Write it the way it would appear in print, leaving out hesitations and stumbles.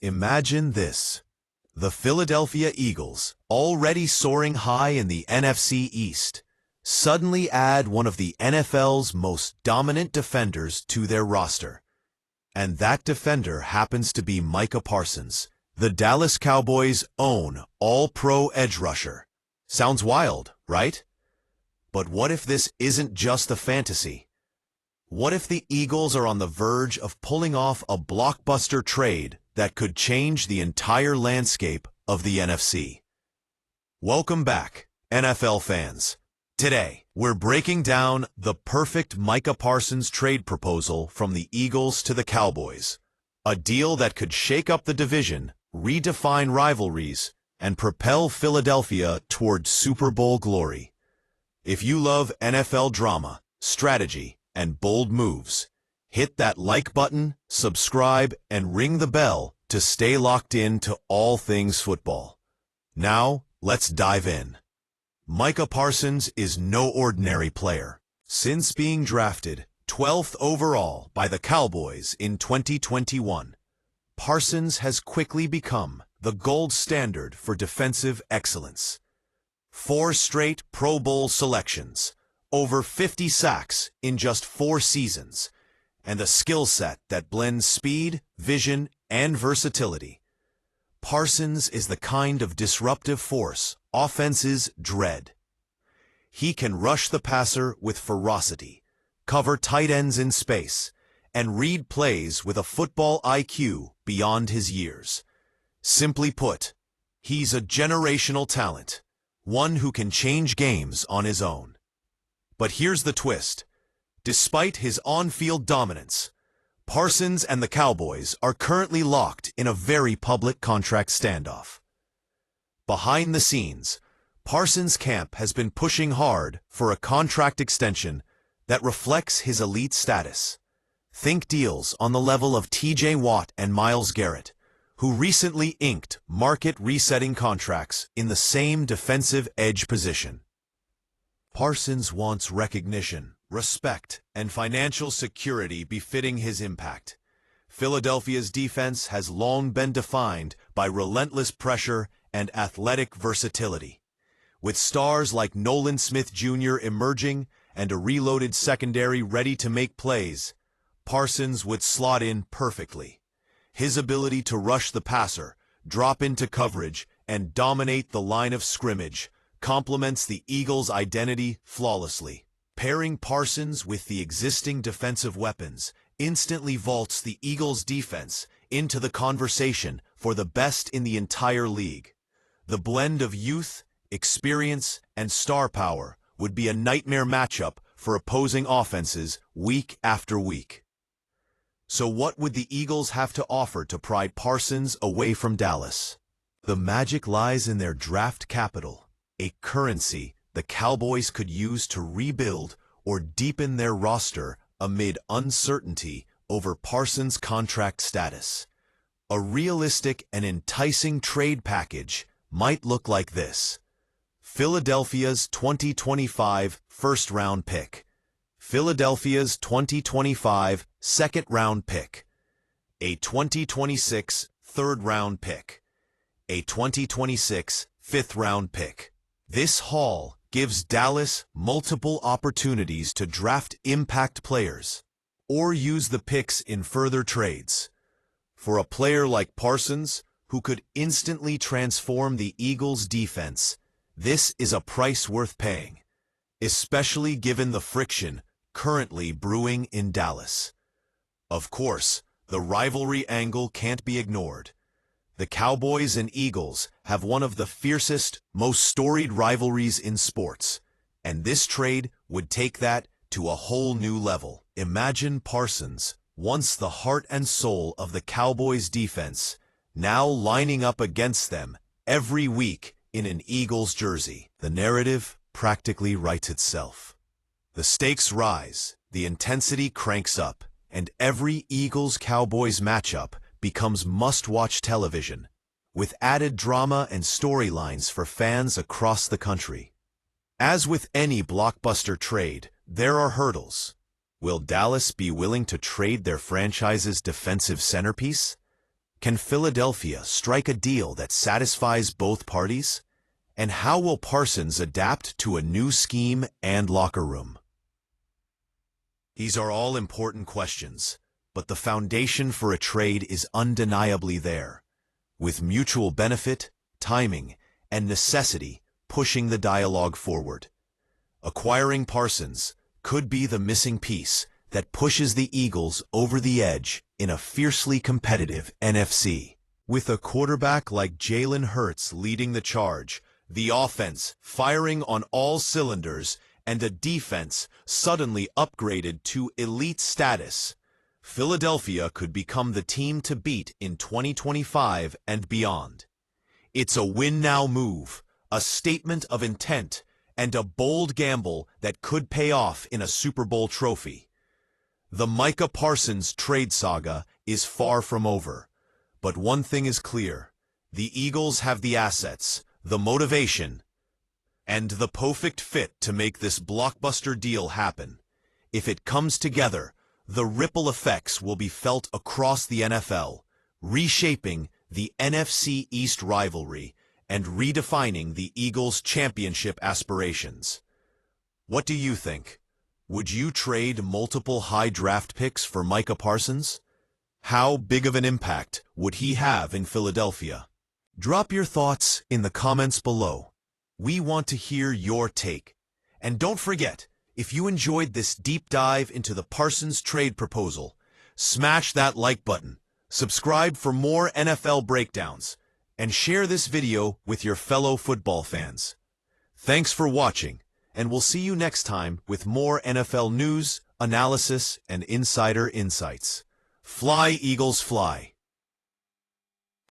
Imagine this. The Philadelphia Eagles, already soaring high in the NFC East, suddenly add one of the NFL's most dominant defenders to their roster. And that defender happens to be Micah Parsons, the Dallas Cowboys' own all-pro edge rusher. Sounds wild, right? But what if this isn't just a fantasy? What if the Eagles are on the verge of pulling off a blockbuster trade that could change the entire landscape of the NFC? Welcome back, NFL fans. Today, we're breaking down the perfect Micah Parsons trade proposal from the Eagles to the Cowboys. A deal that could shake up the division, redefine rivalries, and propel Philadelphia toward Super Bowl glory. If you love NFL drama, strategy, and bold moves, hit that like button, subscribe, and ring the bell to stay locked in to all things football. Now, let's dive in. Micah Parsons is no ordinary player. Since being drafted 12th overall by the Cowboys in 2021, Parsons has quickly become the gold standard for defensive excellence. 4 straight Pro Bowl selections, over 50 sacks in just 4 seasons, and a skill set that blends speed, vision, and versatility. Parsons is the kind of disruptive force offenses dread. He can rush the passer with ferocity, cover tight ends in space, and read plays with a football IQ beyond his years. Simply put, he's a generational talent, one who can change games on his own. But here's the twist. Despite his on-field dominance, Parsons and the Cowboys are currently locked in a very public contract standoff. Behind the scenes, Parsons' camp has been pushing hard for a contract extension that reflects his elite status. Think deals on the level of T.J. Watt and Myles Garrett, who recently inked market-resetting contracts in the same defensive edge position. Parsons wants recognition, respect, and financial security befitting his impact. Philadelphia's defense has long been defined by relentless pressure and athletic versatility. With stars like Nolan Smith Jr. emerging and a reloaded secondary ready to make plays, Parsons would slot in perfectly. His ability to rush the passer, drop into coverage, and dominate the line of scrimmage complements the Eagles' identity flawlessly. Pairing Parsons with the existing defensive weapons instantly vaults the Eagles' defense into the conversation for the best in the entire league. The blend of youth, experience, and star power would be a nightmare matchup for opposing offenses week after week. So what would the Eagles have to offer to pry Parsons away from Dallas? The magic lies in their draft capital, a currency the Cowboys could use to rebuild or deepen their roster amid uncertainty over Parsons' contract status. A realistic and enticing trade package might look like this: Philadelphia's 2025 first-round pick, Philadelphia's 2025 second-round pick, a 2026 third-round pick, a 2026 fifth-round pick. This haul gives Dallas multiple opportunities to draft impact players or use the picks in further trades. For a player like Parsons, who could instantly transform the Eagles' defense, this is a price worth paying, especially given the friction currently brewing in Dallas. Of course, the rivalry angle can't be ignored. The Cowboys and Eagles have one of the fiercest, most storied rivalries in sports, and this trade would take that to a whole new level. Imagine Parsons, once the heart and soul of the Cowboys' defense, now lining up against them every week in an Eagles jersey. The narrative practically writes itself. The stakes rise, the intensity cranks up, and every Eagles-Cowboys matchup becomes must-watch television, with added drama and storylines for fans across the country. As with any blockbuster trade, there are hurdles. Will Dallas be willing to trade their franchise's defensive centerpiece? Can Philadelphia strike a deal that satisfies both parties? And how will Parsons adapt to a new scheme and locker room? These are all important questions, but the foundation for a trade is undeniably there, with mutual benefit, timing, and necessity pushing the dialogue forward. Acquiring Parsons could be the missing piece that pushes the Eagles over the edge in a fiercely competitive NFC. With a quarterback like Jalen Hurts leading the charge, the offense firing on all cylinders, and a defense suddenly upgraded to elite status, Philadelphia could become the team to beat in 2025 and beyond. It's a win-now move, a statement of intent, and a bold gamble that could pay off in a Super Bowl trophy. The Micah Parsons trade saga is far from over, but one thing is clear: the Eagles have the assets, the motivation, and the perfect fit to make this blockbuster deal happen. If it comes together, the ripple effects will be felt across the NFL, reshaping the NFC East rivalry and redefining the Eagles' championship aspirations. What do you think? Would you trade multiple high draft picks for Micah Parsons? How big of an impact would he have in Philadelphia? Drop your thoughts in the comments below. We want to hear your take. And don't forget, if you enjoyed this deep dive into the Parsons trade proposal, smash that like button, subscribe for more NFL breakdowns, and share this video with your fellow football fans. Thanks for watching, and we'll see you next time with more NFL news, analysis, and insider insights. Fly, Eagles, fly!